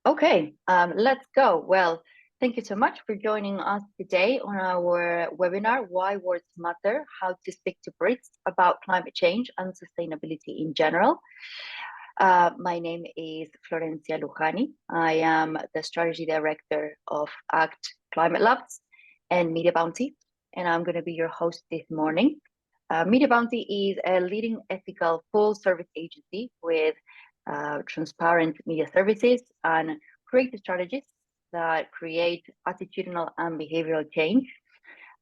Okay, let's go. Well, thank you so much for joining us today on our webinar, Why Words Matter, How to Speak to Brits about Climate Change and Sustainability in General. My name is Florencia Lujani. I am the Strategy Director of ACT Climate Labs and Media Bounty, and I'm going to be your host this morning. Media Bounty is a leading ethical full-service agency with transparent media services and creative strategies that create attitudinal and behavioral change.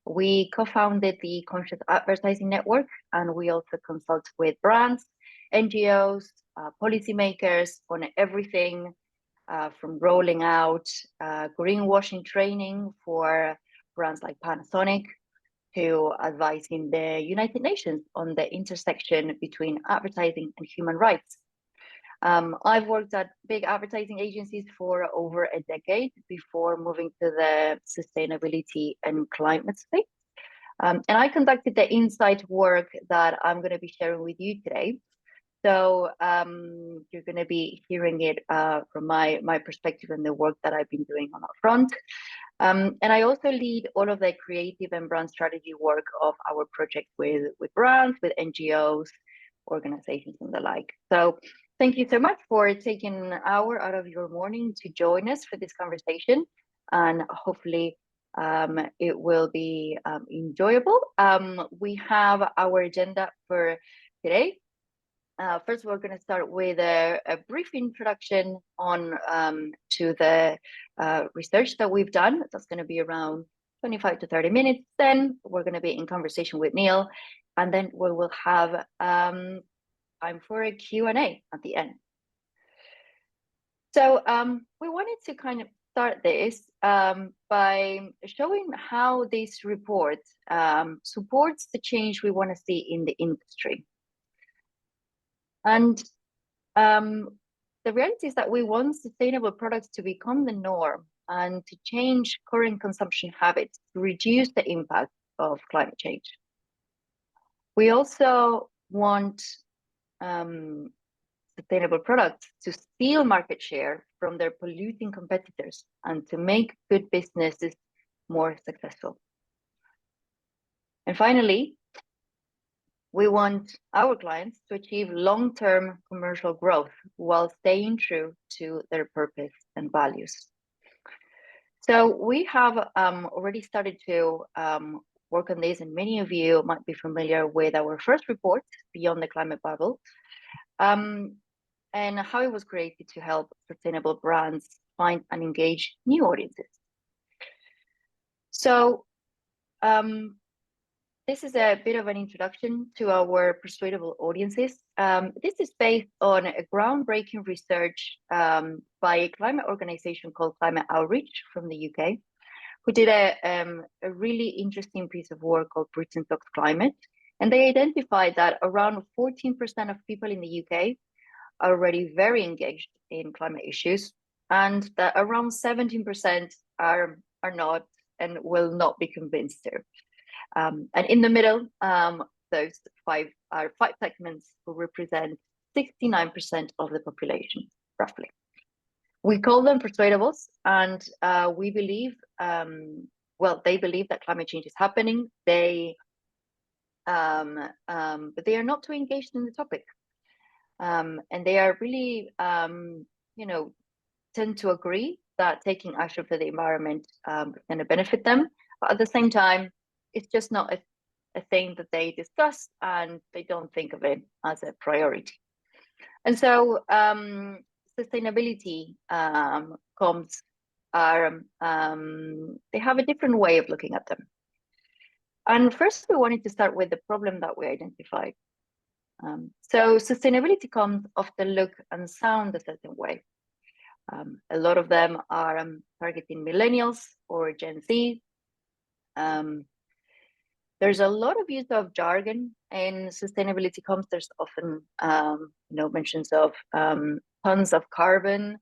We co-founded the Conscious Advertising Network, and we also consult with brands, NGOs, policymakers on everything from rolling out greenwashing training for brands like Panasonic to advising the United Nations on the intersection between advertising and human rights. I've worked at big advertising agencies for over a decade before moving to the sustainability and climate space. And I conducted the insight work that I'm going to be sharing with you today. So you're going to be hearing it from my perspective and the work that I've been doing on that front. And I also lead all of the creative and brand strategy work of our project with brands, with NGOs, organizations, and the like. So thank you so much for taking an hour out of your morning to join us for this conversation. And hopefully it will be enjoyable. We have our agenda for today. First, we're going to start with a brief introduction on to the research that we've done. That's going to be around 25 to 30 minutes. Then we're going to be in conversation with Neill, and then we will have time for a Q&A at the end. So we wanted to kind of start this by showing how this report supports the change we want to see in the industry. And the reality is that we want sustainable products to become the norm and to change current consumption habits to reduce the impact of climate change. We also want sustainable products to steal market share from their polluting competitors and to make good businesses more successful. And finally, we want our clients to achieve long-term commercial growth while staying true to their purpose and values. So we have already started to work on this, and many of you might be familiar with our first report, Beyond the Climate Bubble, and how it was created to help sustainable brands find and engage new audiences. So this is a bit of an introduction to our persuadable audiences. This is based on a groundbreaking research by a climate organization called Climate Outreach from the UK, who did a really interesting piece of work called Brits Talks Climate. And they identified that around 14% of people in the UK are already very engaged in climate issues, and that around 17% are not and will not be convinced to. And in the middle, those five segments will represent 69% of the population, roughly. We call them persuadables, and we believe, they believe that climate change is happening. But they are not too engaged in the topic, and they are really, tend to agree that taking action for the environment is going to benefit them, but at the same time, it's just not a thing that they discuss, and they don't think of it as a priority. And so sustainability comms are, they have a different way of looking at them. And first, we wanted to start with the problem that we identified. So sustainability comms often look and sound a certain way. A lot of them are targeting millennials or Gen Z. There's a lot of use of jargon in sustainability comms. There's often, mentions of tons of carbon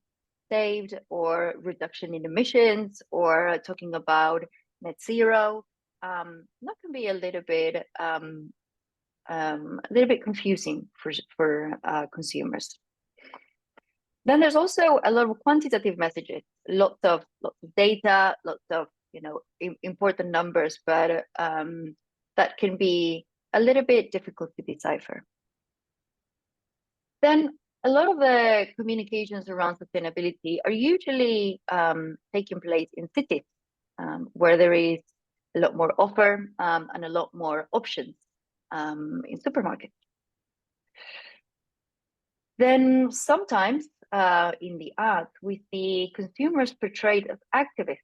saved, or reduction in emissions, or talking about net zero. That can be a little bit confusing for consumers. Then there's also a lot of quantitative messages, lots of data, lots of important numbers, but that can be a little bit difficult to decipher. Then a lot of the communications around sustainability are usually taking place in cities where there is a lot more offer and a lot more options in supermarkets. Then sometimes in the ads, we see consumers portrayed as activists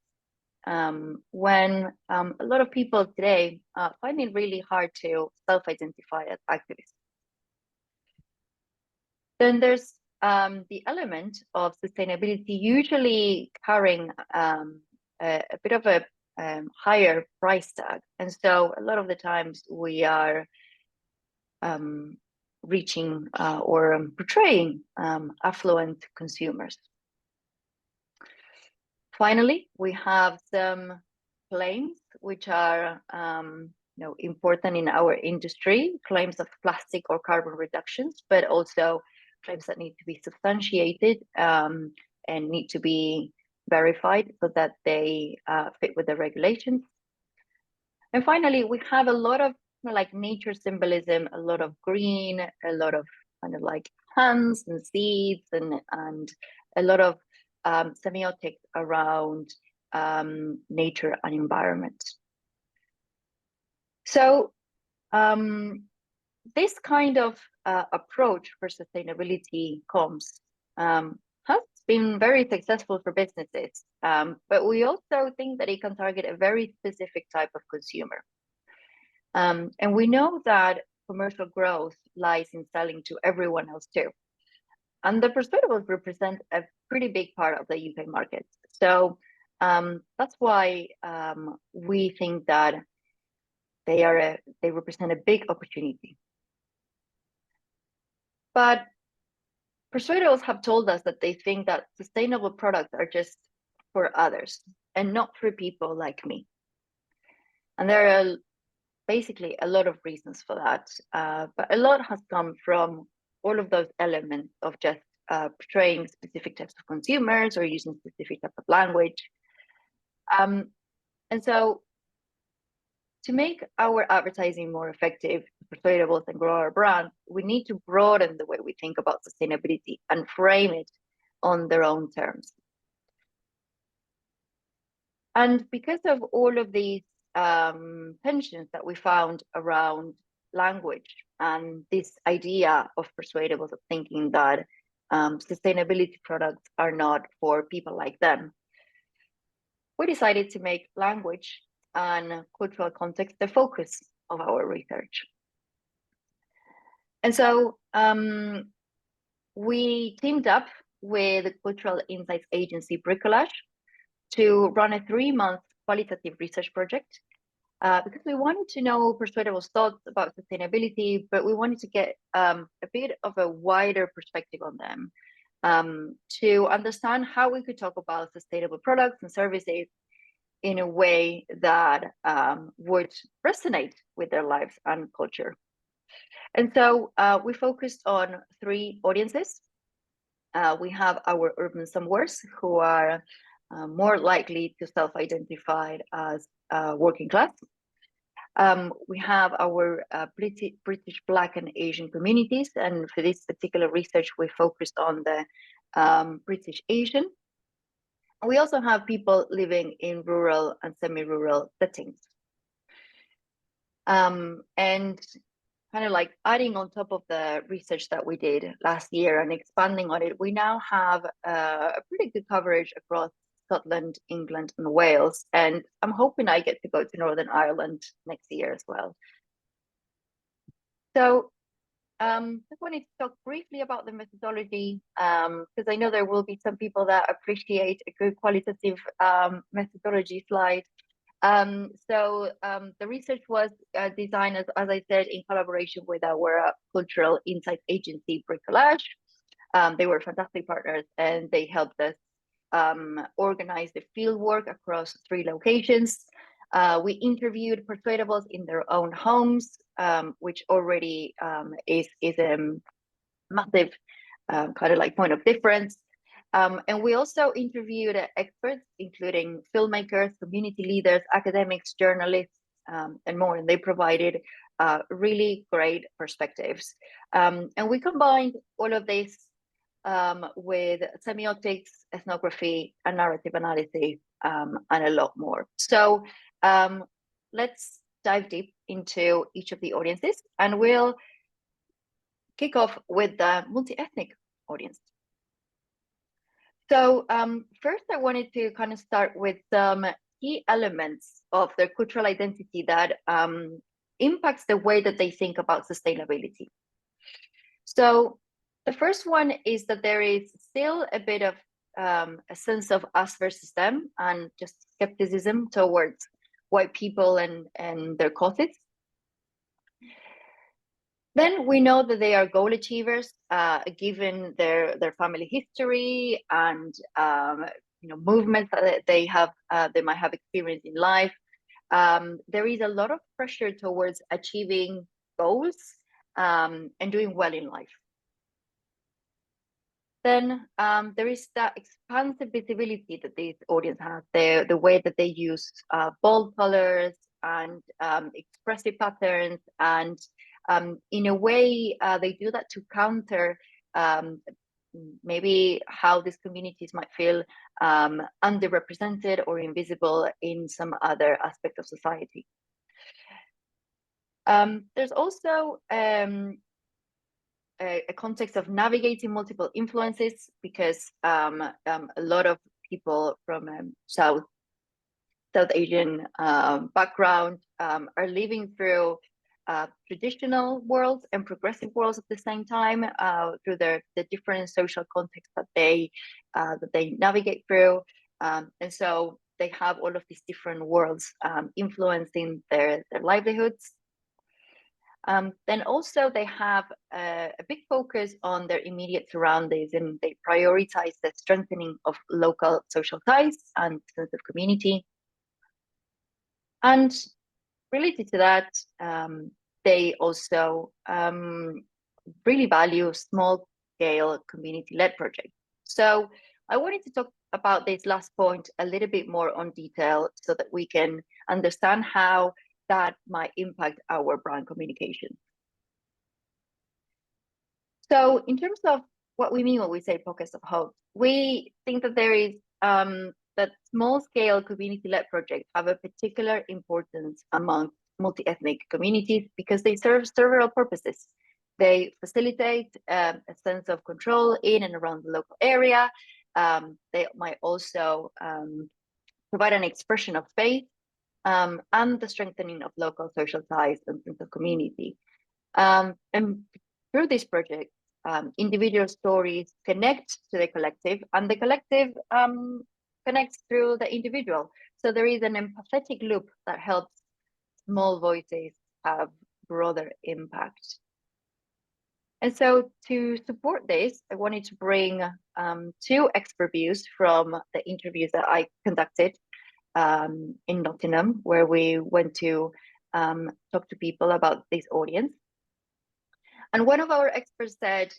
when a lot of people today find it really hard to self-identify as activists. Then there's the element of sustainability usually carrying a bit of a higher price tag. And so a lot of the times we are reaching or portraying affluent consumers. Finally, we have some claims which are important in our industry, claims of plastic or carbon reductions, but also claims that need to be substantiated and need to be verified so that they fit with the regulations. And finally, we have a lot of like nature symbolism, a lot of green, a lot of kind of like plants and seeds, and a lot of semiotics around nature and environment. So this kind of approach for sustainability comms has been very successful for businesses, but we also think that it can target a very specific type of consumer. And we know that commercial growth lies in selling to everyone else too. And the Persuadables represent a pretty big part of the UK market. So that's why we think that they represent a big opportunity. But Persuadables have told us that they think that sustainable products are just for others and not for people like me. And there are basically a lot of reasons for that. But a lot has come from all of those elements of just portraying specific types of consumers or using specific type of language. And so to make our advertising more effective, Persuadables, and grow our brand, we need to broaden the way we think about sustainability and frame it on their own terms. And because of all of these tensions that we found around language and this idea of Persuadables of thinking that sustainability products are not for people like them, we decided to make language and cultural context the focus of our research. And so we teamed up with the cultural insights agency Bricolage to run a 3-month qualitative research project because we wanted to know Persuadables' thoughts about sustainability, but we wanted to get a bit of a wider perspective on them to understand how we could talk about sustainable products and services in a way that would resonate with their lives and culture. And so we focused on 3 audiences. We have our urban somewheres who are more likely to self-identify as working class. We have our British Black and Asian communities, and for this particular research, we focused on the British Asian. We also have people living in rural and semi-rural settings. And kind of like adding on top of the research that we did last year and expanding on it, we now have a pretty good coverage across Scotland, England, and Wales. And I'm hoping I get to go to Northern Ireland next year as well. So just wanted to talk briefly about the methodology, because I know there will be some people that appreciate a good qualitative methodology slide. So the research was designed, as I said, in collaboration with our cultural insights agency, Bricolage. They were fantastic partners, and they helped us organize the fieldwork across 3 locations. We interviewed Persuadables in their own homes, which already is a massive kind of like point of difference. And we also interviewed experts, including filmmakers, community leaders, academics, journalists, and more. And they provided really great perspectives. And we combined all of this with semiotics, ethnography, and narrative analysis, and a lot more. So let's dive deep into each of the audiences, and we'll kick off with the multi-ethnic audience. So first, I wanted to kind of start with some key elements of their cultural identity that impacts the way that they think about sustainability. So the first one is that there is still a bit of a sense of us versus them, and just skepticism towards white people and their causes. Then we know that they are goal achievers, given their family history and movements that they might have experienced in life. There is a lot of pressure towards achieving goals and doing well in life. Then there is that expansive visibility that this audience has, the way that they use bold colors and expressive patterns, and in a way they do that to counter maybe how these communities might feel underrepresented or invisible in some other aspect of society. There's also a context of navigating multiple influences, because a lot of people from South Asian background are living through traditional worlds and progressive worlds at the same time, through the different social contexts that they navigate through, and so they have all of these different worlds influencing their livelihoods. Then also they have a big focus on their immediate surroundings, and they prioritize the strengthening of local social ties and sense of community. And related to that, they also really value small-scale community-led projects. So I wanted to talk about this last point a little bit more on detail, so that we can understand how that might impact our brand communication. So in terms of what we mean when we say pockets of hope, we think that there is that small-scale community-led projects have a particular importance among multi-ethnic communities, because they serve several purposes. They facilitate a sense of control in and around the local area. They might also provide an expression of faith, and the strengthening of local social ties and sense of community. And through this project, individual stories connect to the collective, and the collective connects through the individual. So there is an empathetic loop that helps small voices have broader impact. And so to support this, I wanted to bring two expert views from the interviews that I conducted in Nottingham, where we went to talk to people about this audience. And one of our experts said,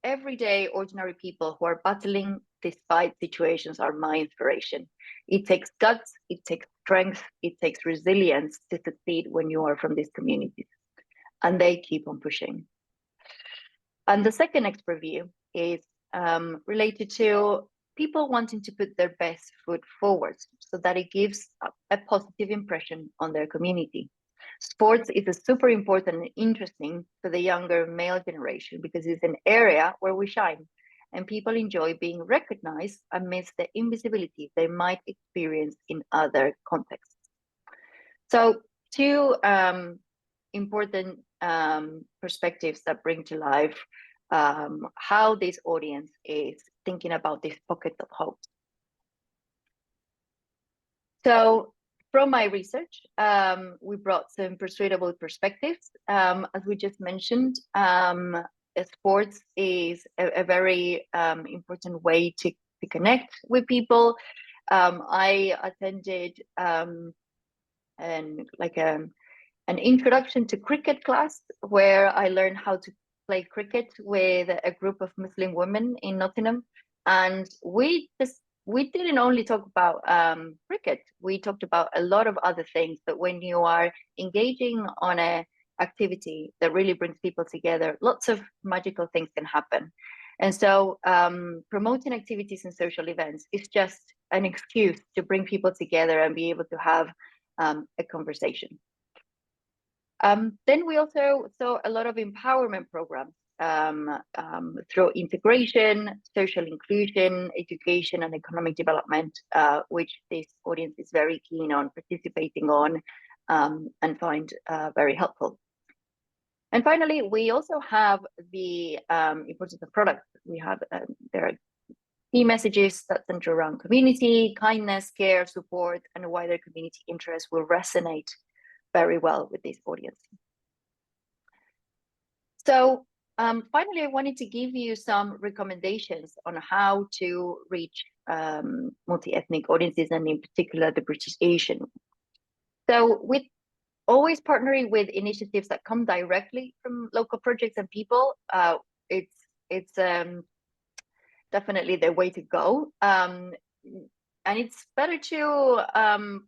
everyday ordinary people who are battling despite situations are my inspiration. It takes guts, it takes strength, it takes resilience to succeed when you are from these communities. And they keep on pushing. And the second expert view is related to people wanting to put their best foot forward, so that it gives a positive impression on their community. Sports is super important and interesting for the younger male generation, because it's an area where we shine, and people enjoy being recognized amidst the invisibility they might experience in other contexts. So two important perspectives that bring to life how this audience is thinking about these pockets of hope. So from my research, we brought some persuadable perspectives. As we just mentioned, sports is a very important way to connect with people. I attended an introduction to cricket class, where I learned how to play cricket with a group of Muslim women in Nottingham. And we didn't only talk about cricket. We talked about a lot of other things. But when you are engaging on a activity that really brings people together, lots of magical things can happen. And so promoting activities and social events is just an excuse to bring people together and be able to have a conversation. Then we also saw a lot of empowerment programs through integration, social inclusion, education, and economic development, which this audience is very keen on participating on and find very helpful. And finally, we also have the importance of products. We have there are key messages that center around community, kindness, care, support, and a wider community interest will resonate very well with this audience. So finally, I wanted to give you some recommendations on how to reach multi-ethnic audiences, and in particular, the British Asian. So with always partnering with initiatives that come directly from local projects and people, it's definitely the way to go. And it's better to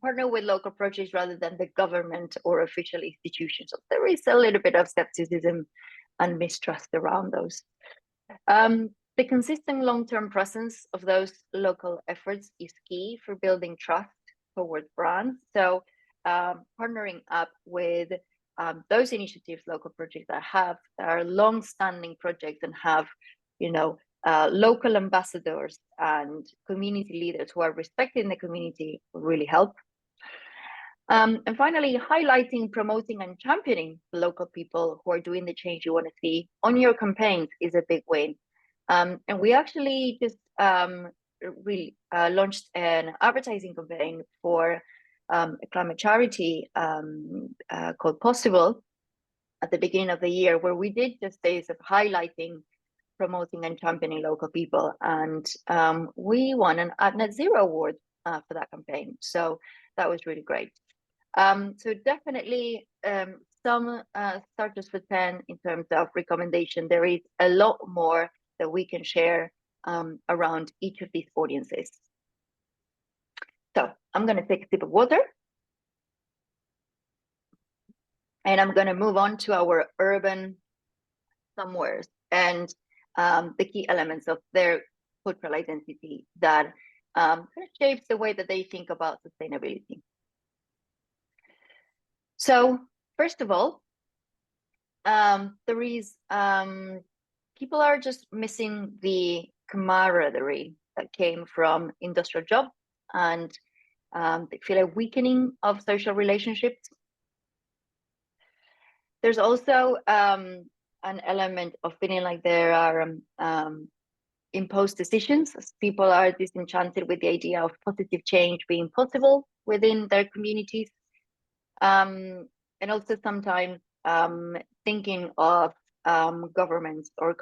partner with local projects rather than the government or official institutions. So there is a little bit of skepticism and mistrust around those. The consistent long-term presence of those local efforts is key for building trust towards brands. So partnering up with those initiatives, local projects that are long-standing projects and have, local ambassadors and community leaders who are respecting the community will really help. And finally, highlighting, promoting, and championing the local people who are doing the change you want to see on your campaigns is a big win. And we actually just launched an advertising campaign for a climate charity called Possible at the beginning of the year, where we did just days of highlighting, promoting, and championing local people. And we won an Net Zero award for that campaign. So that was really great. So definitely some starters for 10 in terms of recommendation. There is a lot more that we can share around each of these audiences. So I'm going to take a sip of water. And I'm going to move on to our urban somewheres and the key elements of their cultural identity that kind of shapes the way that they think about sustainability. So first of all, there is people are just missing the camaraderie that came from industrial jobs, and they feel a weakening of social relationships. There's also an element of feeling like there are imposed decisions, as people are disenchanted with the idea of positive change being possible within their communities. And also sometimes thinking of governments or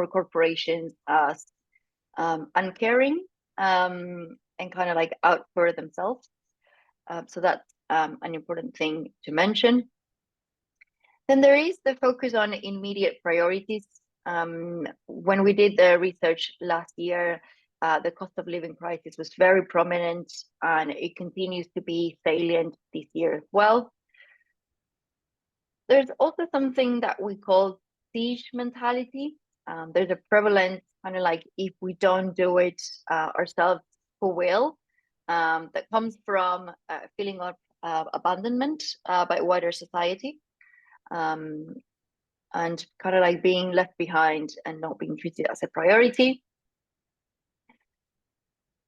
corporations as uncaring and kind of like out for themselves. So that's an important thing to mention. Then there is the focus on immediate priorities. When we did the research last year, the cost of living crisis was very prominent, and it continues to be salient this year as well. There's also something that we call siege mentality. There's a prevalent kind of like, if we don't do it ourselves, who will? That comes from a feeling of abandonment by wider society. And kind of like being left behind and not being treated as a priority.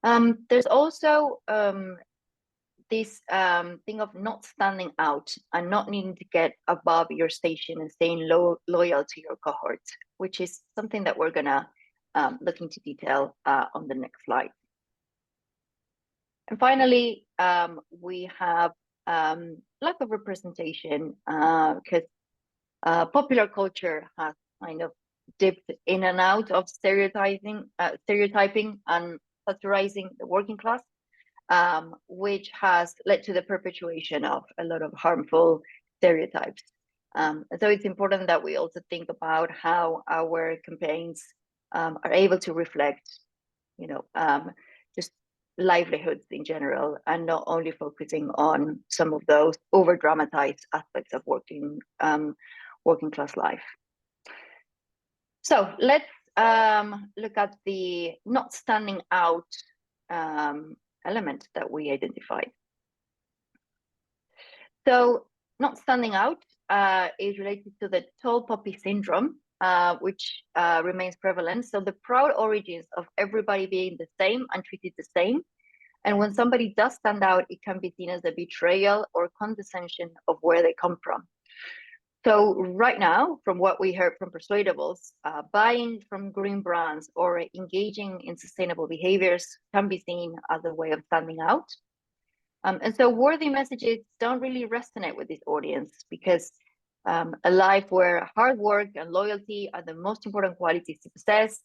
There's also this thing of not standing out and not needing to get above your station and staying loyal to your cohort, which is something that we're gonna look into detail on the next slide. And finally, we have lack of representation because popular culture has kind of dipped in and out of stereotyping and satirizing the working class, which has led to the perpetuation of a lot of harmful stereotypes. So it's important that we also think about how our campaigns are able to reflect just livelihoods in general, and not only focusing on some of those over dramatized aspects of working class life. So let's look at the not standing out element that we identified. So not standing out is related to the tall poppy syndrome, which remains prevalent. So the proud origins of everybody being the same and treated the same. And when somebody does stand out, it can be seen as a betrayal or condescension of where they come from. So right now, from what we heard from Persuadables, buying from green brands or engaging in sustainable behaviors can be seen as a way of standing out. And so worthy messages don't really resonate with this audience, because a life where hard work and loyalty are the most important qualities to possess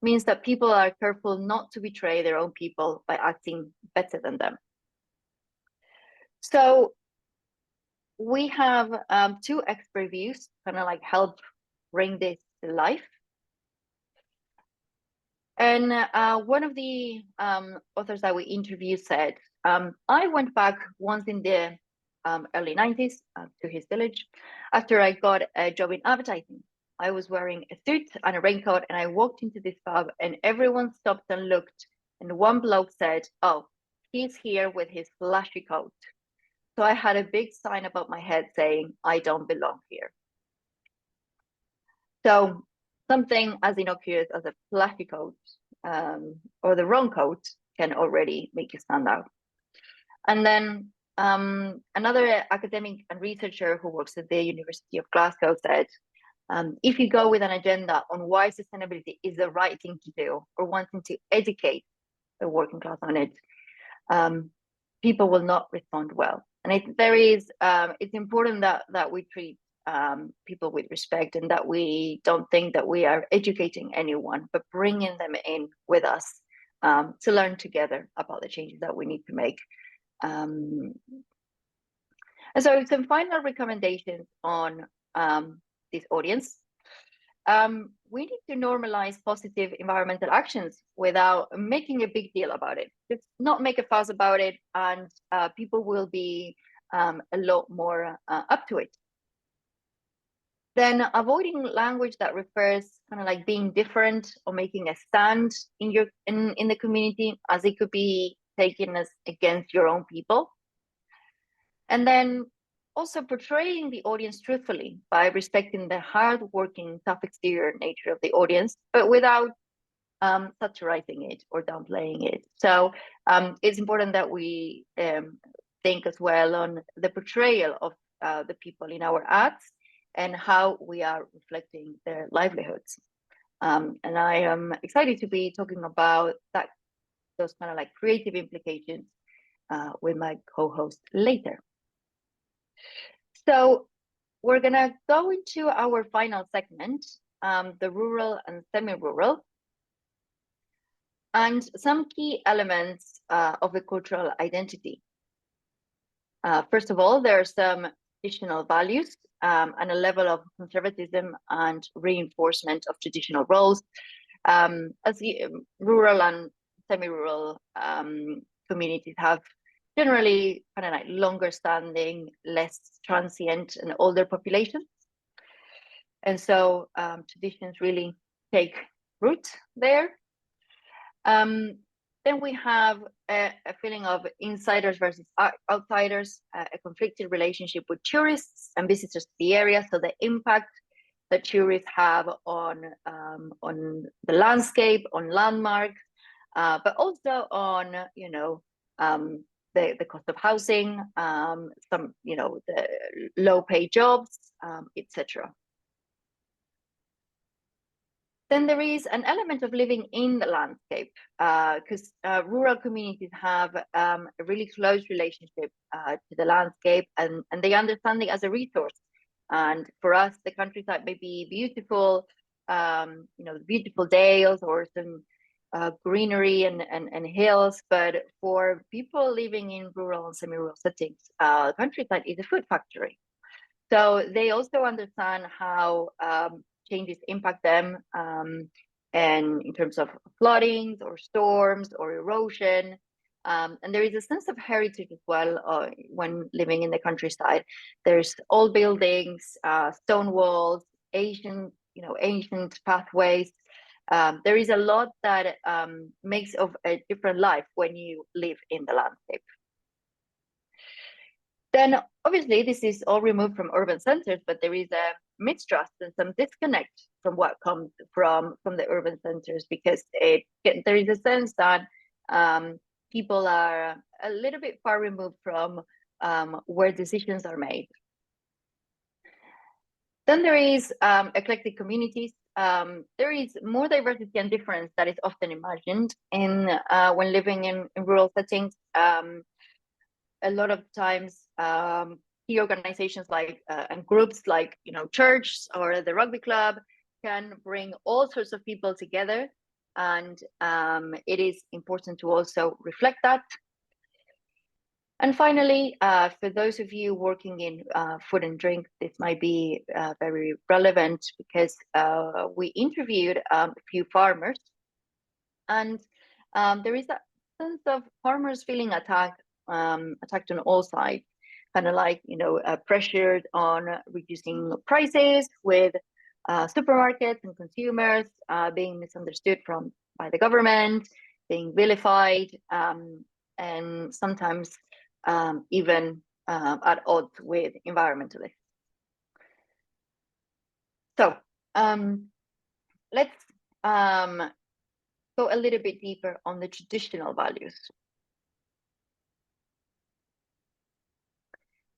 means that people are careful not to betray their own people by acting better than them. So we have 2 expert views kind of like help bring this to life. And one of the authors that we interviewed said, I went back once in the early 90s to his village after I got a job in advertising. I was wearing a suit and a raincoat, and I walked into this pub and everyone stopped and looked. And one bloke said, oh, he's here with his flashy coat. So I had a big sign above my head saying, I don't belong here. So something as innocuous as a flashy coat or the wrong coat can already make you stand out. And then another academic and researcher who works at the University of Glasgow said, if you go with an agenda on why sustainability is the right thing to do, or wanting to educate the working class on it, people will not respond well. And it's important that we treat people with respect, and that we don't think that we are educating anyone, but bringing them in with us to learn together about the changes that we need to make. And so some final recommendations on this audience. We need to normalize positive environmental actions without making a big deal about it. Just not make a fuss about it, and people will be a lot more up to it. Then avoiding language that refers kind of like being different or making a stand in the community, as it could be taken as against your own people. And then also portraying the audience truthfully by respecting the hardworking, tough exterior nature of the audience, but without satirizing it or downplaying it. So it's important that we think as well on the portrayal of the people in our ads and how we are reflecting their livelihoods. And I am excited to be talking about those kind of like creative implications with my co-host later. So we're gonna go into our final segment, the rural and semi-rural, and some key elements of a cultural identity. First of all, there are some traditional values and a level of conservatism and reinforcement of traditional roles. As the rural and semi-rural communities have generally kind of like longer standing, less transient and older populations. And so traditions really take root there. Then we have a feeling of insiders versus outsiders, a conflicted relationship with tourists and visitors to the area. So the impact that tourists have on the landscape, on landmarks, but also on, the cost of housing, some, the low paid jobs, etc. Then there is an element of living in the landscape, because rural communities have a really close relationship to the landscape, and they understand it as a resource. And for us, the countryside may be beautiful, beautiful dales or some greenery and hills, but for people living in rural and semi-rural settings, countryside is a food factory. So they also understand how changes impact them, and in terms of floodings or storms or erosion. And there is a sense of heritage as well when living in the countryside. There's old buildings, stone walls, ancient pathways. There is a lot that makes of a different life when you live in the landscape. Then obviously this is all removed from urban centers, but there is a mistrust and some disconnect from what comes from the urban centers, because there is a sense that people are a little bit far removed from where decisions are made. Then there is eclectic communities. There is more diversity and difference that is often imagined in when living in rural settings. A lot of times, key organizations like and groups like church or the rugby club can bring all sorts of people together, and it is important to also reflect that. And finally, for those of you working in food and drink, this might be very relevant, because we interviewed a few farmers, and there is that sense of farmers feeling attacked on all sides, kind of like pressured on reducing prices, with supermarkets and consumers being misunderstood by the government, being vilified, and sometimes even at odds with environmentalists. So let's go a little bit deeper on the traditional values.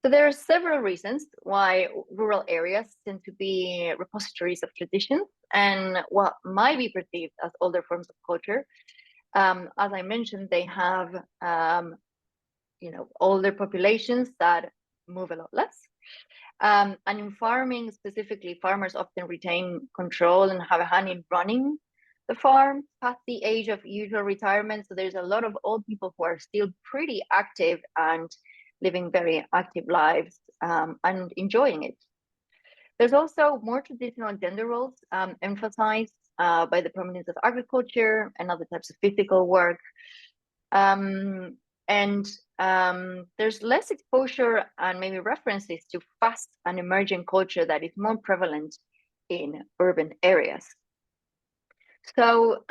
So there are several reasons why rural areas tend to be repositories of traditions and what might be perceived as older forms of culture. As I mentioned, they have older populations that move a lot less. And in farming specifically, farmers often retain control and have a hand in running the farm past the age of usual retirement. So there's a lot of old people who are still pretty active and living very active lives and enjoying it. There's also more traditional gender roles emphasized by the prominence of agriculture and other types of physical work. And there's less exposure and maybe references to fast and emerging culture that is more prevalent in urban areas. So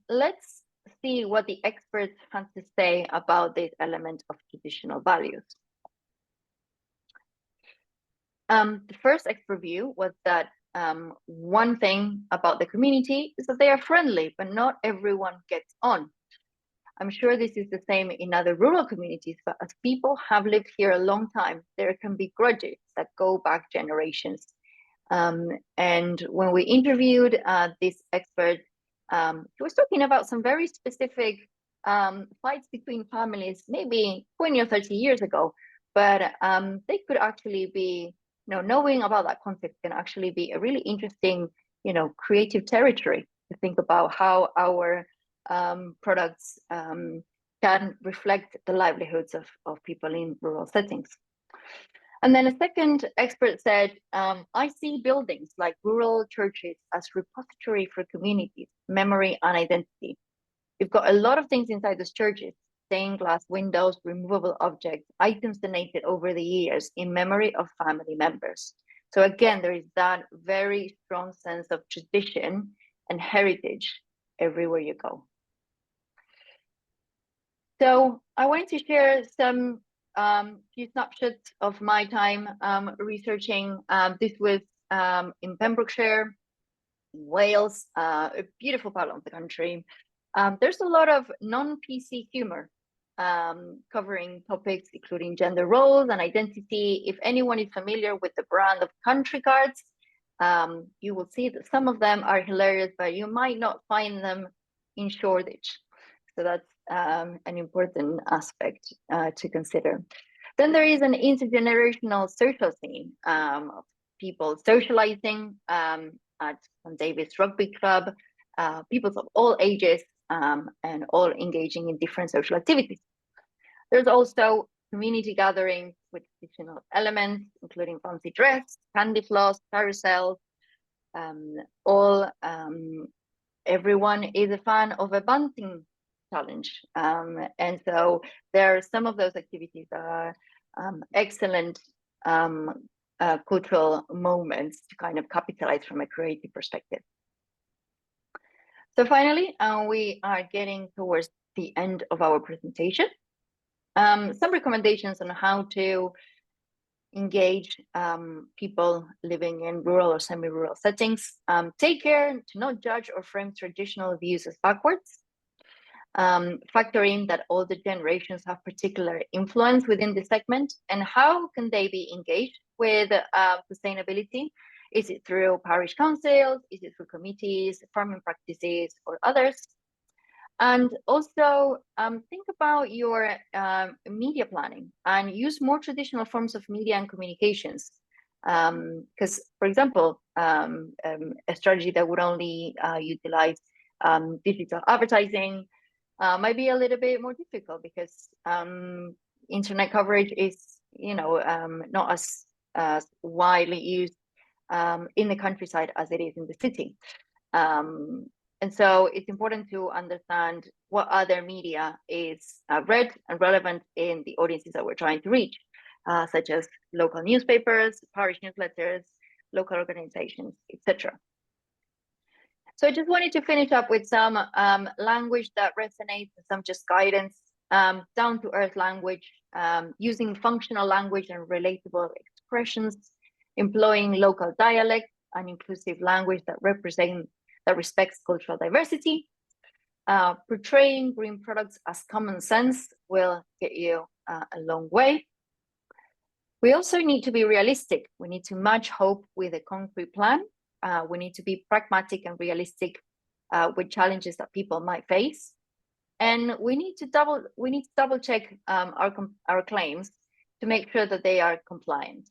let's see what the experts have to say about this element of traditional values. The first expert view was that one thing about the community is that they are friendly, but not everyone gets on. I'm sure this is the same in other rural communities, but as people have lived here a long time, there can be grudges that go back generations. And when we interviewed this expert, he was talking about some very specific fights between families, maybe 20 or 30 years ago, but they could actually be, knowing about that context can actually be a really interesting, creative territory to think about how our products can reflect the livelihoods of people in rural settings. And then a second expert said, I see buildings like rural churches as repository for communities, memory and identity. We've got a lot of things inside those churches: stained glass windows, removable objects, items donated over the years in memory of family members. So again, there is that very strong sense of tradition and heritage everywhere you go. So I wanted to share some few snapshots of my time researching. This was in Pembrokeshire, in Wales, a beautiful part of the country. There's a lot of non-PC humor covering topics including gender roles and identity. If anyone is familiar with the brand of country cards, you will see that some of them are hilarious, but you might not find them in Shoreditch. So that's an important aspect to consider. Then there is an intergenerational social scene of people socializing at St David's Rugby Club, people of all ages and all engaging in different social activities. There's also community gatherings with traditional elements, including fancy dress, candy floss, carousels, all everyone is a fan of a bunting challenge. And so there are some of those activities that are excellent cultural moments to kind of capitalize from a creative perspective. So finally, we are getting towards the end of our presentation. Some recommendations on how to engage people living in rural or semi-rural settings. Take care to not judge or frame traditional views as backwards. Factor in that all the generations have particular influence within the segment, and how can they be engaged with sustainability? Is it through parish councils? Is it through committees, farming practices, or others? And also think about your media planning and use more traditional forms of media and communications. Because, for example, a strategy that would only utilize digital advertising might be a little bit more difficult because internet coverage is, not as widely used in the countryside as it is in the city. And so it's important to understand what other media is read and relevant in the audiences that we're trying to reach, such as local newspapers, parish newsletters, local organizations, etc. So I just wanted to finish up with some language that resonates, some just guidance, down-to-earth language, using functional language and relatable expressions, employing local dialect and inclusive language that respects cultural diversity. Portraying green products as common sense will get you a long way. We also need to be realistic. We need to match hope with a concrete plan. We need to be pragmatic and realistic with challenges that people might face. And we need to double check our claims to make sure that they are compliant.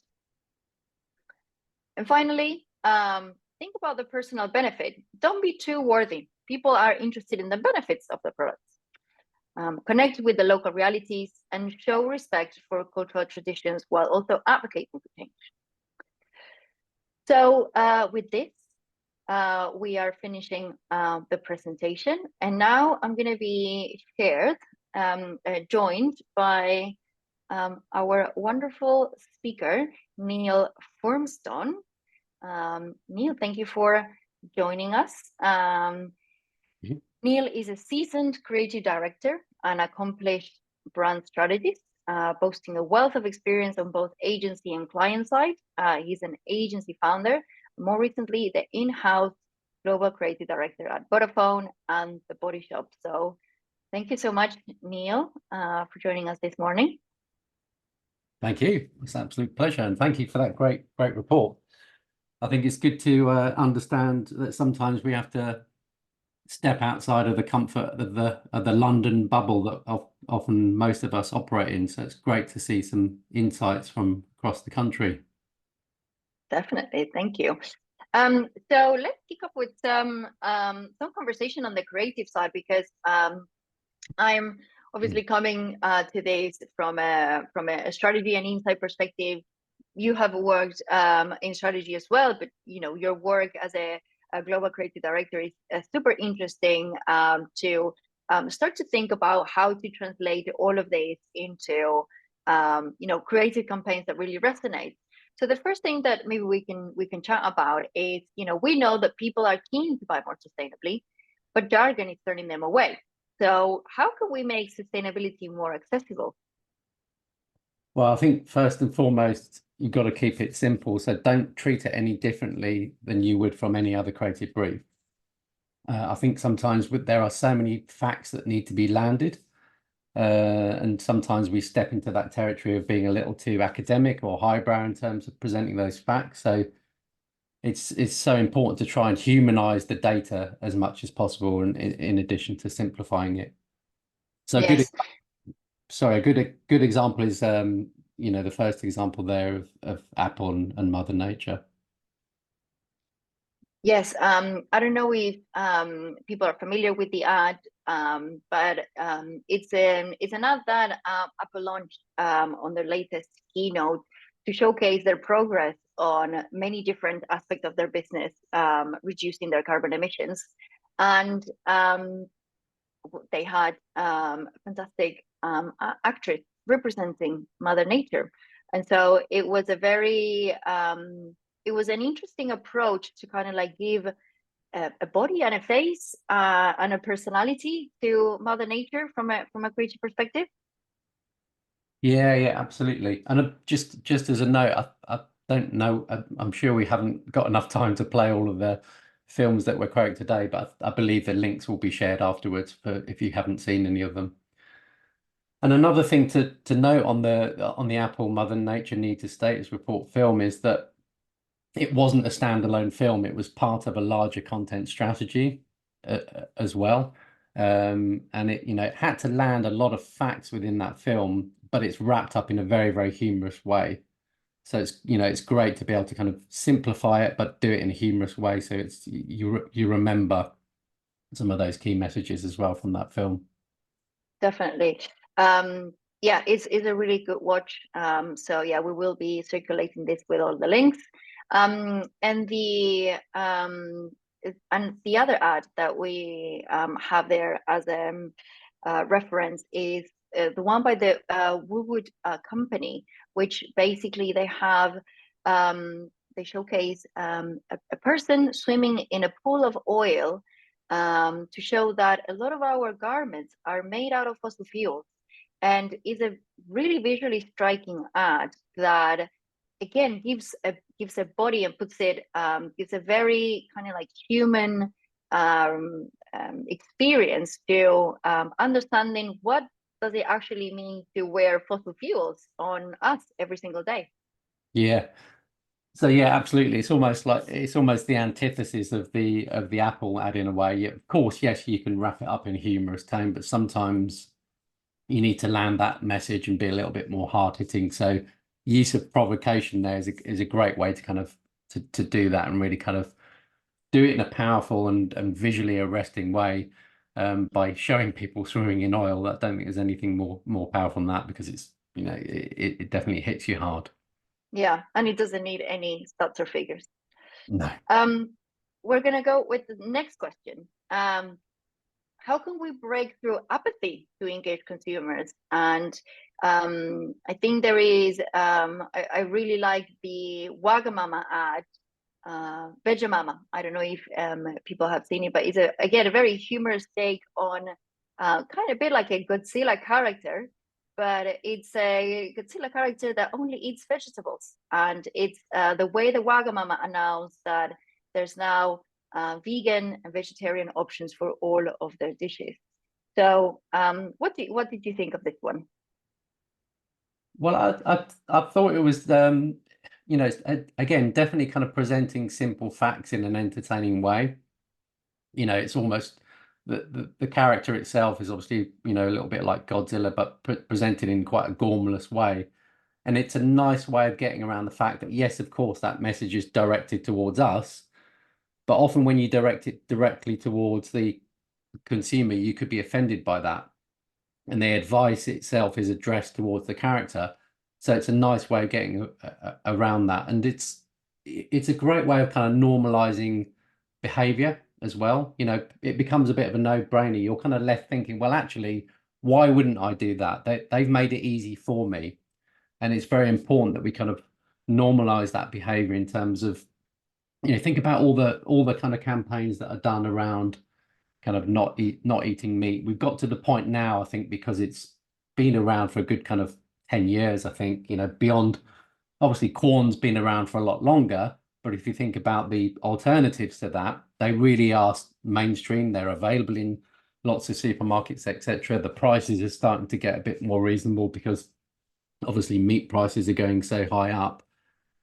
And finally, think about the personal benefit. Don't be too worthy. People are interested in the benefits of the products. Connect with the local realities and show respect for cultural traditions while also advocating for change. So with this, we are finishing the presentation. And now I'm going to be joined by our wonderful speaker, Neill Furmston. Neill, thank you for joining us. Neill is a seasoned creative director and accomplished brand strategist, boasting a wealth of experience on both agency and client side. He's an agency founder, more recently the in-house global creative director at Vodafone and The Body Shop. So thank you so much, Neill, for joining us this morning. Thank you. It's an absolute pleasure. And thank you for that great report. I think it's good to understand that sometimes we have to step outside of the comfort of the London bubble that often most of us operate in. So it's great to see some insights from across the country. Definitely, thank you. So let's kick off with some conversation on the creative side, because I'm obviously coming to this from a strategy and insight perspective. You have worked in strategy as well, but your work as a global creative director is super interesting to start to think about how to translate all of this into creative campaigns that really resonate. So the first thing that maybe we can chat about is, we know that people are keen to buy more sustainably, but jargon is turning them away. So how can we make sustainability more accessible? Well, I think first and foremost, you've got to keep it simple. So don't treat it any differently than you would from any other creative brief. I think sometimes there are so many facts that need to be landed. And sometimes we step into that territory of being a little too academic or highbrow in terms of presenting those facts. So it's so important to try and humanize the data as much as possible, and in addition to simplifying it. So yes. a good example is the first example there of Apple and Mother Nature. Yes, I don't know if people are familiar with the ad, but it's an ad that Apple launched on their latest keynote to showcase their progress on many different aspects of their business, reducing their carbon emissions. and they had fantastic actress representing Mother Nature, and so it was a very it was an interesting approach to kind of like give a body and a face and a personality to Mother Nature from a creature perspective. Yeah, yeah, absolutely. And just as a note, I don't know, I'm sure we haven't got enough time to play all of the films that we're quoting today, but I believe the links will be shared afterwards for if you haven't seen any of them. And another thing to note on the Apple Mother Nature Needs a Status Report film is that it wasn't a standalone film. It was part of a larger content strategy as well. And it, it had to land a lot of facts within that film, but it's wrapped up in a very, very humorous way. So it's, it's great to be able to kind of simplify it, but do it in a humorous way. So it's you remember some of those key messages as well from that film. Definitely. Yeah, it's a really good watch. So yeah, we will be circulating this with all the links. And the other ad that we have there as a reference is the one by the Woodwood company, which basically they showcase a person swimming in a pool of oil to show that a lot of our garments are made out of fossil fuels, and is a really visually striking ad that again gives a body and puts it gives a very kind of like human experience to understanding what does it actually mean to wear fossil fuels on us every single day. Yeah. So yeah, absolutely. It's almost the antithesis of the Apple ad in a way. Yeah, of course, yes, you can wrap it up in a humorous tone, but sometimes you need to land that message and be a little bit more hard-hitting. So use of provocation there is a great way to kind of to do that and really kind of do it in a powerful and visually arresting way by showing people swimming in oil. I don't think there's anything more powerful than that because it's it definitely hits you hard. Yeah, and it doesn't need any stats or figures. No. We're gonna go with the next question. How can we break through apathy to engage consumers? And I think there is, I really like the Wagamama ad, Vegemama. I don't know if people have seen it, but it's again a very humorous take on kind of a bit like a Godzilla character, but it's a Godzilla character that only eats vegetables. And it's the way the Wagamama announced that there's now vegan and vegetarian options for all of their dishes. So what did you think of this one? Well, I thought it was again definitely kind of presenting simple facts in an entertaining way. It's almost the character itself is obviously a little bit like Godzilla, but presented in quite a gormless way. And it's a nice way of getting around the fact that yes, of course, that message is directed towards us, but often when you direct it directly towards the consumer, you could be offended by that. And the advice itself is addressed towards the character. So it's a nice way of getting around that. And it's a great way of kind of normalizing behavior as well. It becomes a bit of a no-brainer. You're kind of left thinking, well, actually, why wouldn't I do that? They've made it easy for me. And it's very important that we kind of normalize that behavior in terms of, think about all the kind of campaigns that are done around kind of not eating meat. We've got to the point now, I think, because it's been around for a good kind of 10 years, I think, beyond obviously corn's been around for a lot longer. But if you think about the alternatives to that, they really are mainstream. They're available in lots of supermarkets, etc. The prices are starting to get a bit more reasonable because obviously meat prices are going so high up.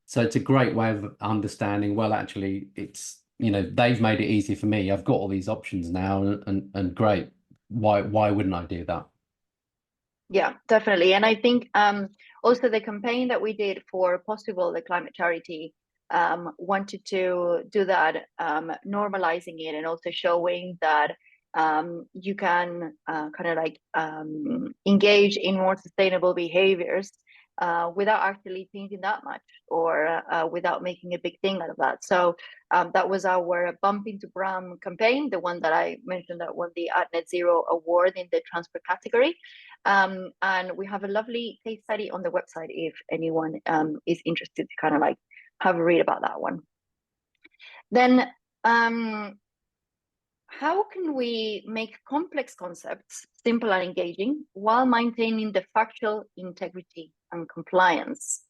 So it's a great way of understanding, well, actually, it's, they've made it easy for me. I've got all these options now and great. Why wouldn't I do that? Yeah, definitely. And I think also the campaign that we did for Possible, the climate charity, wanted to do that, normalizing it and also showing that you can kind of like engage in more sustainable behaviors without actually thinking that much, or without making a big thing out of that. So that was our Bump into Brown campaign, the one that I mentioned that won the Net Zero award in the transport category. And we have a lovely case study on the website if anyone is interested to kind of like have a read about that one. Then how can we make complex concepts simple and engaging while maintaining the factual integrity and compliance?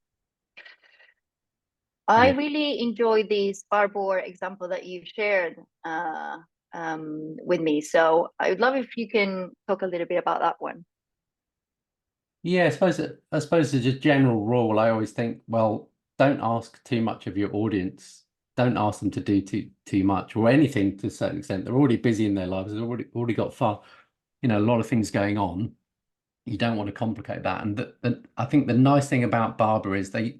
I really enjoyed this Barbour example that you shared with me. So I would love if you can talk a little bit about that one. Yeah, I suppose as a general rule, I always think, well, don't ask too much of your audience. Don't ask them to do too much or anything to a certain extent. They're already busy in their lives. They've already got a lot of things going on. You don't want to complicate that. And I think the nice thing about Barbour is they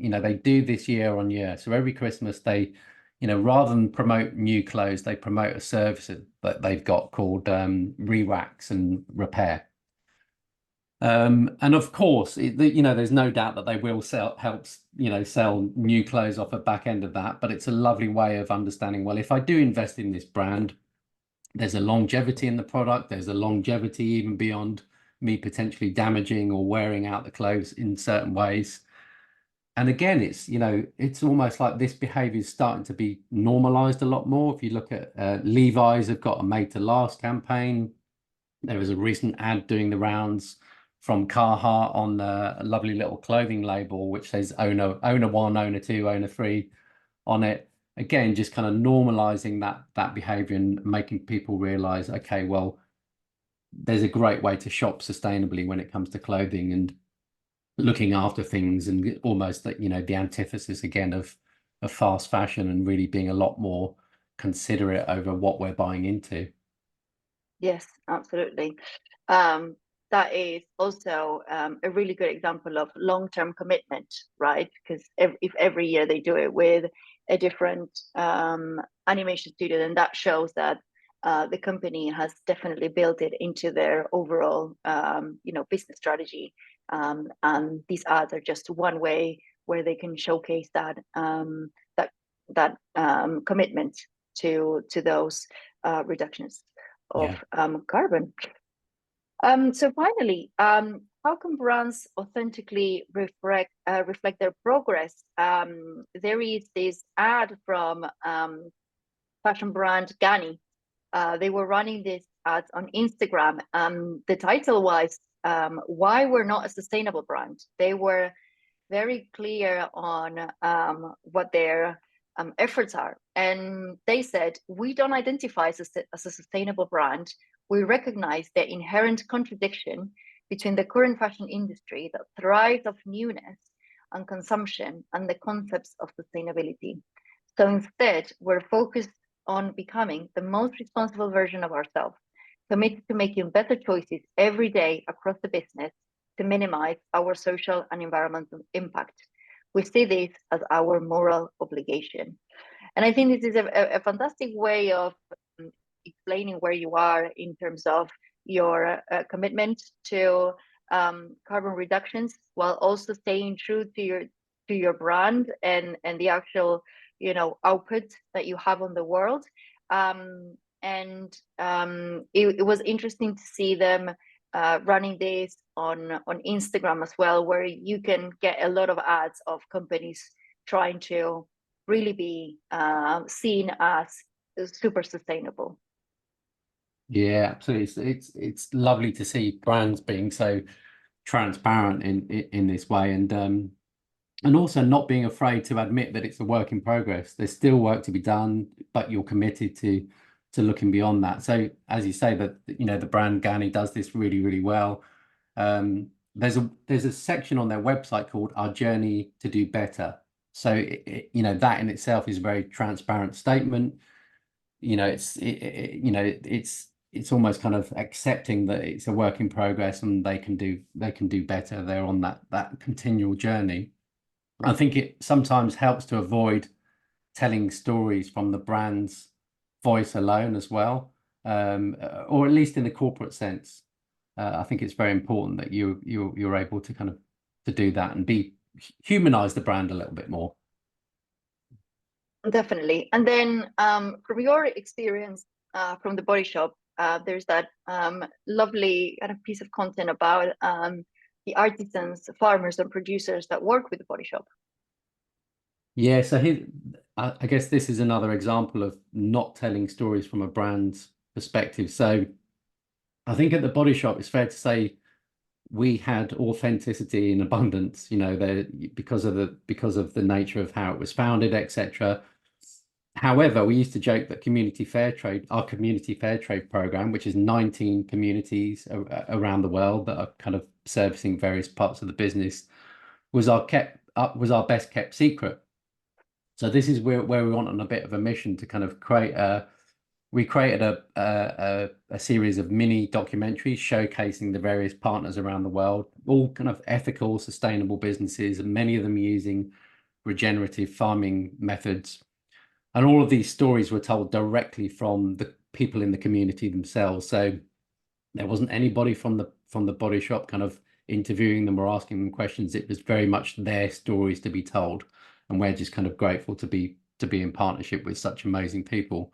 do this year on year. So every Christmas they, rather than promote new clothes, they promote a service that they've got called re-wax and repair. And of course, there's no doubt that they will sell new clothes off the back end of that. But it's a lovely way of understanding, well, if I do invest in this brand, there's a longevity in the product. There's a longevity even beyond me potentially damaging or wearing out the clothes in certain ways. And again, it's almost like this behavior is starting to be normalized a lot more. If you look at Levi's have got a Made to Last campaign. There was a recent ad doing the rounds from Carhartt on a lovely little clothing label, which says owner 1, owner 2, owner 3 on it. Again, just kind of normalizing that behavior and making people realize, okay, well, there's a great way to shop sustainably when it comes to clothing and looking after things, and almost that, the antithesis again of fast fashion, and really being a lot more considerate over what we're buying into. Yes, absolutely. That is also a really good example of long-term commitment, right? Because if every year they do it with a different animation studio, then that shows that the company has definitely built it into their overall, business strategy. And these ads are just one way where they can showcase that commitment to those reductions of carbon. So finally, how can brands authentically reflect their progress? There is this ad from fashion brand Gani. They were running this ads on Instagram. The title was "Why We're Not a Sustainable Brand." They were very clear on what their efforts are. And they said, we don't identify as a sustainable brand. We recognize the inherent contradiction between the current fashion industry that thrives of newness and consumption and the concepts of sustainability. So instead, we're focused on becoming the most responsible version of ourselves, committed to making better choices every day across the business to minimize our social and environmental impact. We see this as our moral obligation. And I think this is a fantastic way of explaining where you are in terms of your commitment to carbon reductions, while also staying true to your brand and the actual output that you have on the world. It was interesting to see them running this on Instagram as well, where you can get a lot of ads of companies trying to really be seen as super sustainable. Yeah, absolutely. It's lovely to see brands being so transparent in this way, and also not being afraid to admit that it's a work in progress. There's still work to be done, but you're committed to looking beyond that. So as you say, that the brand Gani does this really, really well. There's a section on their website called Our Journey to Do Better. So that in itself is a very transparent statement. It's almost kind of accepting that it's a work in progress and they can do better. They're on that continual journey. I think it sometimes helps to avoid telling stories from the brand's voice alone as well. or at least in the corporate sense. I think it's very important that you're able to kind of to do that and humanize the brand a little bit more. Definitely. And then from your experience from the Body Shop, there's that lovely kind of piece of content about the artisans, farmers, and producers that work with the Body Shop. Yeah, so I guess this is another example of not telling stories from a brand's perspective. So I think at the Body Shop, it's fair to say we had authenticity in abundance, you know, because of the nature of how it was founded, etc. However, we used to joke that our community fair trade program, which is 19 communities around the world that are kind of servicing various parts of the business, was our best kept secret. So this is where we went on a bit of a mission to kind of we created a series of mini documentaries showcasing the various partners around the world, all kind of ethical, sustainable businesses, and many of them using regenerative farming methods. And all of these stories were told directly from the people in the community themselves. So there wasn't anybody from the Body Shop kind of interviewing them or asking them questions. It was very much their stories to be told. And we're just kind of grateful to be in partnership with such amazing people.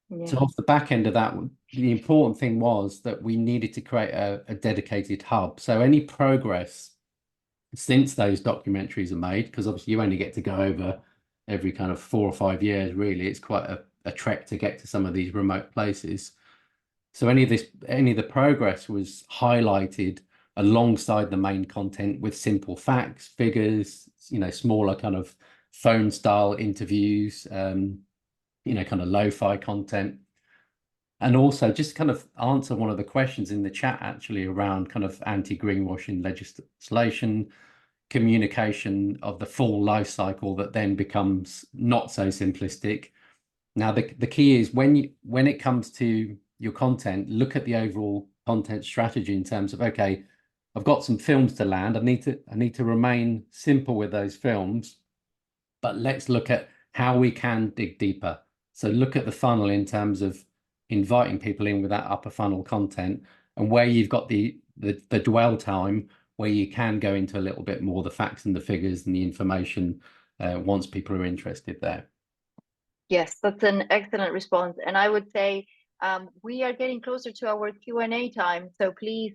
Yeah. So off the back end of that, the important thing was that we needed to create a dedicated hub. So any progress since those documentaries are made, because obviously you only get to go over every kind of 4 or 5 years, really. It's quite a trek to get to some of these remote places. So any of the progress was highlighted alongside the main content with simple facts, figures, you know, smaller kind of phone style interviews, you know, kind of lo-fi content. And also just kind of answer one of the questions in the chat actually around kind of anti-greenwashing legislation, communication of the full life cycle that then becomes not so simplistic. Now, the key is when it comes to your content, look at the overall content strategy in terms of, okay, I've got some films to land. I need to remain simple with those films, but let's look at how we can dig deeper. So look at the funnel in terms of inviting people in with that upper funnel content, and where you've got the dwell time, where you can go into a little bit more the facts and the figures and the information once people are interested there. Yes, that's an excellent response. And I would say we are getting closer to our Q&A time. So please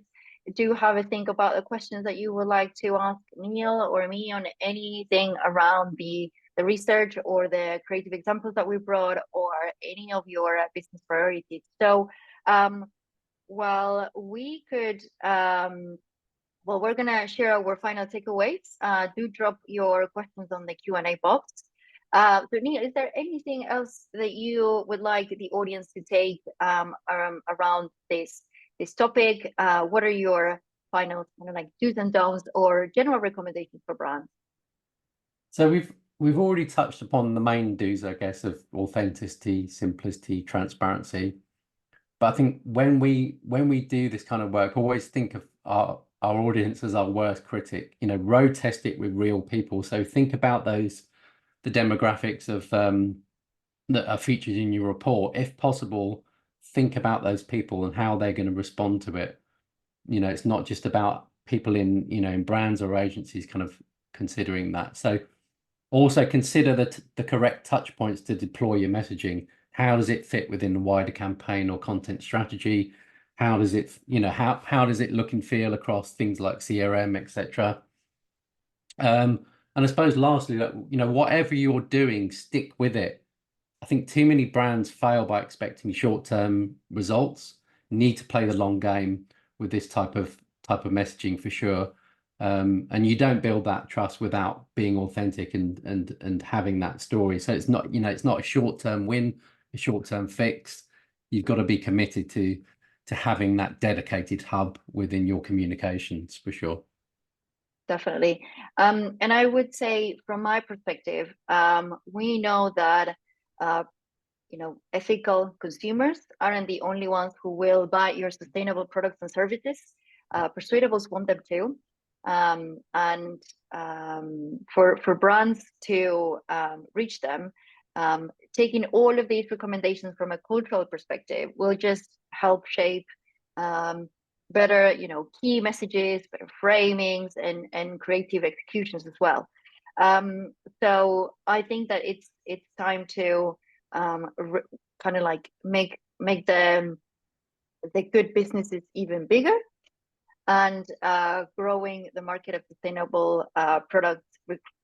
do have a think about the questions that you would like to ask Neill or me on anything around the research or the creative examples that we brought, or any of your business priorities. So well, we could well, we're gonna share our final takeaways. Do drop your questions on the Q&A box. So Neill, is there anything else that you would like the audience to take around this topic? What are your final kind of like do's and don'ts or general recommendations for brands? So we've already touched upon the main do's, I guess, of authenticity, simplicity, transparency. But I think when we do this kind of work, always think of our audience as our worst critic. You know, road test it with real people. So think about the demographics of that are featured in your report. If possible, think about those people and how they're going to respond to it. You know, it's not just about people in, you know, in brands or agencies kind of considering that. So also consider the correct touch points to deploy your messaging. How does it fit within the wider campaign or content strategy? How does it, you know, how does it look and feel across things like CRM, etc. And I suppose lastly, that, you know, whatever you're doing, stick with it. I think too many brands fail by expecting short-term results. Need to play the long game with this type of messaging for sure. And you don't build that trust without being authentic and having that story. So it's not, you know, it's not a short-term win, a short-term fix. You've got to be committed to having that dedicated hub within your communications for sure. Definitely. And I would say from my perspective, we know that you know, ethical consumers aren't the only ones who will buy your sustainable products and services. Persuadables want them too. And for brands to reach them, taking all of these recommendations from a cultural perspective will just help shape better, key messages, better framings, and creative executions as well. So I think that it's time to kind of like make the good businesses even bigger, and growing the market of sustainable products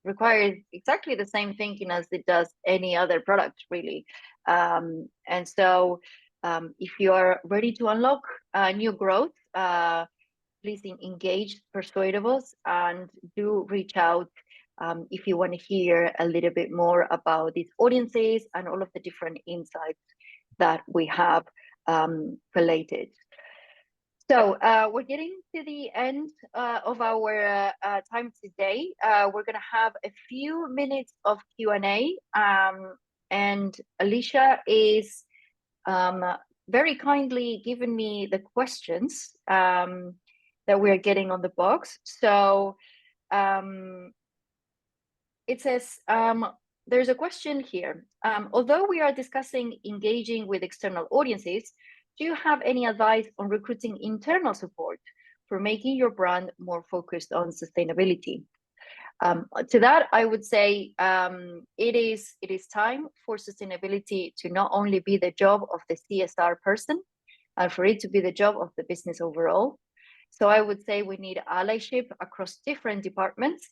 requires exactly the same thinking as it does any other product, really. And so if you are ready to unlock new growth, please engage Persuadables, and do reach out if you want to hear a little bit more about these audiences and all of the different insights that we have collated. So we're getting to the end of our time today. We're going to have a few minutes of Q&A, and Alicia is very kindly given me the questions that we're getting on the box. So it says, there's a question here. Although we are discussing engaging with external audiences, do you have any advice on recruiting internal support for making your brand more focused on sustainability? To that, I would say it is time for sustainability to not only be the job of the CSR person, and for it to be the job of the business overall. So I would say we need allyship across different departments.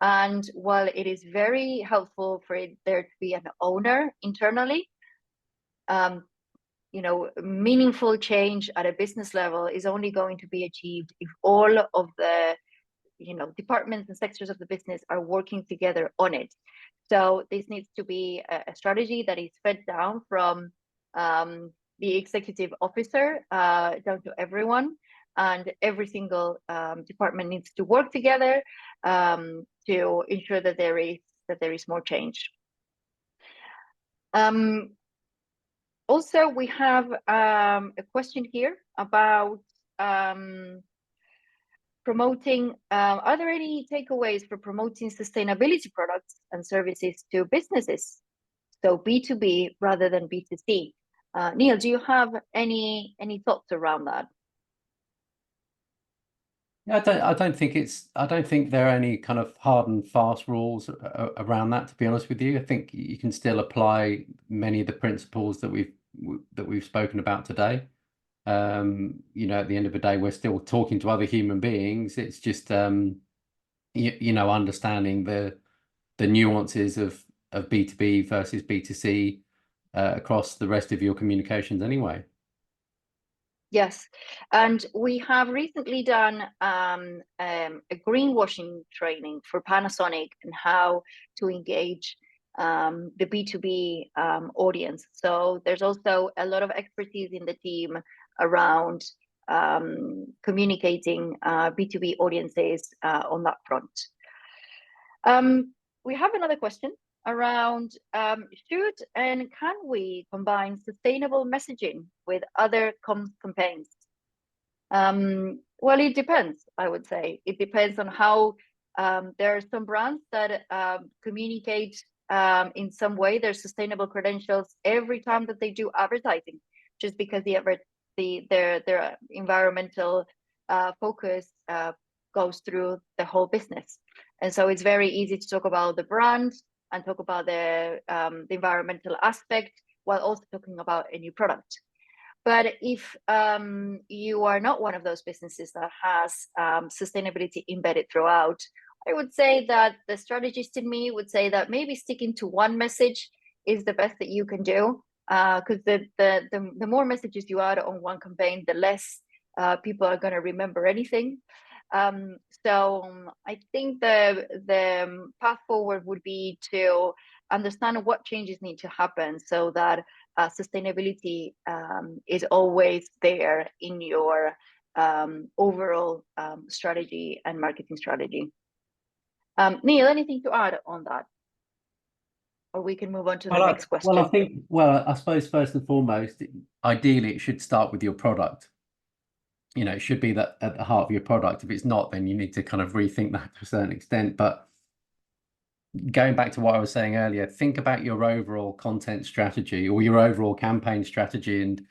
And while it is very helpful for there to be an owner internally, meaningful change at a business level is only going to be achieved if all of the departments and sectors of the business are working together on it. So this needs to be a strategy that is fed down from the executive officer down to everyone, and every single department needs to work together to ensure that there is more change. Also, we have a question here about promoting. Are there any takeaways for promoting sustainability products and services to businesses? So B2B rather than B2C. Neill, do you have any thoughts around that? Yeah, I don't think there are any kind of hard and fast rules around that, to be honest with you. I think you can still apply many of the principles that we've spoken about today. At the end of the day, we're still talking to other human beings. It's just understanding the nuances of B2B versus B2C across the rest of your communications anyway. Yes, and we have recently done a greenwashing training for Panasonic and how to engage the B2B audience. So there's also a lot of expertise in the team around communicating B2B audiences on that front. We have another question around should and can we combine sustainable messaging with other comms campaigns? Well, it depends, I would say. It depends on how there are some brands that communicate in some way their sustainable credentials every time that they do advertising, just because their environmental focus goes through the whole business. And so it's very easy to talk about the brand and talk about the environmental aspect while also talking about a new product. But if you are not one of those businesses that has sustainability embedded throughout, I would say that the strategist in me would say that maybe sticking to one message is the best that you can do, because the more messages you add on one campaign, the less people are going to remember anything. So I think the path forward would be to understand what changes need to happen so that sustainability is always there in your overall strategy and marketing strategy. Neill, anything to add on that? Or we can move on to the next question. I suppose first and foremost, ideally it should start with your product. It should be that at the heart of your product. If it's not, then you need to kind of rethink that to a certain extent. But going back to what I was saying earlier, think about your overall content strategy or your overall campaign strategy and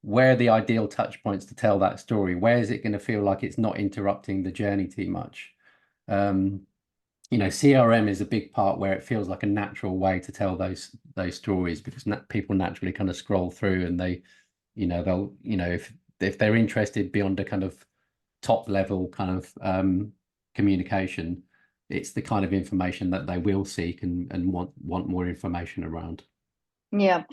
where are the ideal touch points to tell that story? Where is it going to feel like it's not interrupting the journey too much? You know, CRM is a big part where it feels like a natural way to tell those stories because people naturally kind of scroll through and they, you know, they'll, you know, if they're interested beyond a kind of top level kind of communication, it's the kind of information that they will seek and want more information around. Yeah.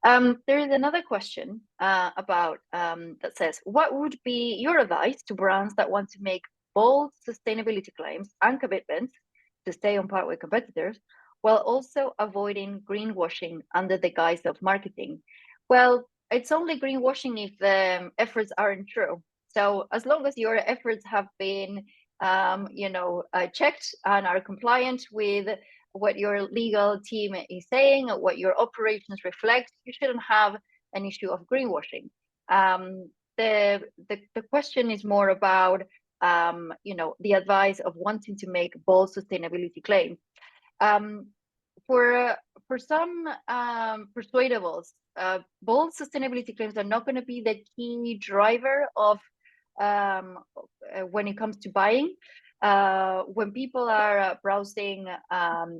There is another question about that says, what would be your advice to brands that want to make bold sustainability claims and commitments to stay on par with competitors, while also avoiding greenwashing under the guise of marketing? Well, it's only greenwashing if the efforts aren't true. So as long as your efforts have been, checked and are compliant with what your legal team is saying, what your operations reflect, you shouldn't have an issue of greenwashing. The question is more about the advice of wanting to make bold sustainability claims. For some persuadables, bold sustainability claims are not going to be the key driver of when it comes to buying. When people are browsing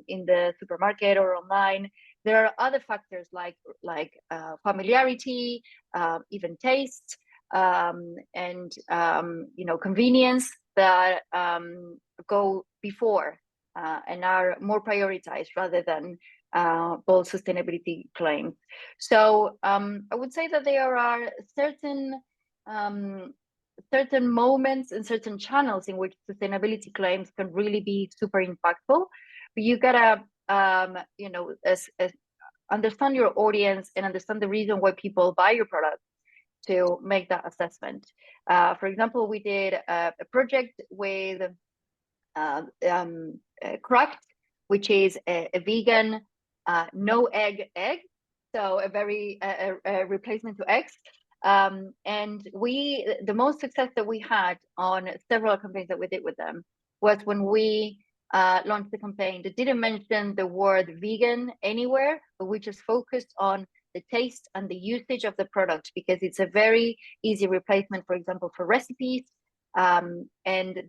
in the supermarket or online, there are other factors like familiarity, even taste, and convenience that go before and are more prioritized rather than bold sustainability claims. So I would say that there are certain moments and certain channels in which sustainability claims can really be super impactful. But you gotta understand your audience and understand the reason why people buy your product to make that assessment. For example, we did a project with Cracked, which is a vegan no egg, so a very a replacement to eggs. And the most success that we had on several campaigns that we did with them was when we launched the campaign that didn't mention the word vegan anywhere, but we just focused on the taste and the usage of the product because it's a very easy replacement, for example, for recipes. And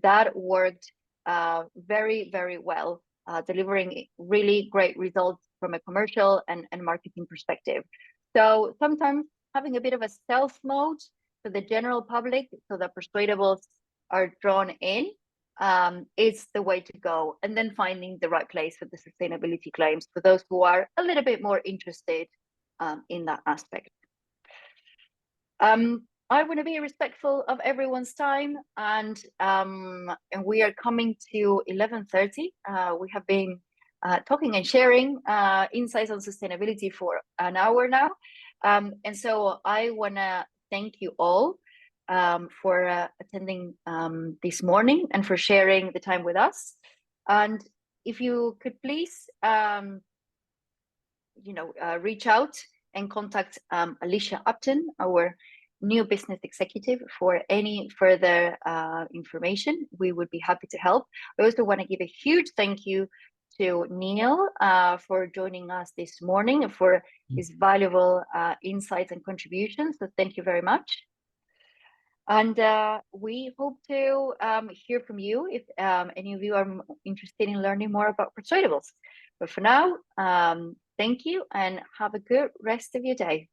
that worked very, very well, delivering really great results from a commercial and marketing perspective. So sometimes having a bit of a stealth mode for the general public so that persuadables are drawn in is the way to go. And then finding the right place for the sustainability claims for those who are a little bit more interested in that aspect. I want to be respectful of everyone's time, and we are coming to 11:30. We have been talking and sharing insights on sustainability for an hour now. And so I want to thank you all for attending this morning and for sharing the time with us. And if you could please, reach out and contact Alicia Upton, our new business executive, for any further information. We would be happy to help. I also want to give a huge thank you to Neill for joining us this morning and for his valuable insights and contributions. So thank you very much. And we hope to hear from you if any of you are interested in learning more about Persuadables. But for now, thank you and have a good rest of your day.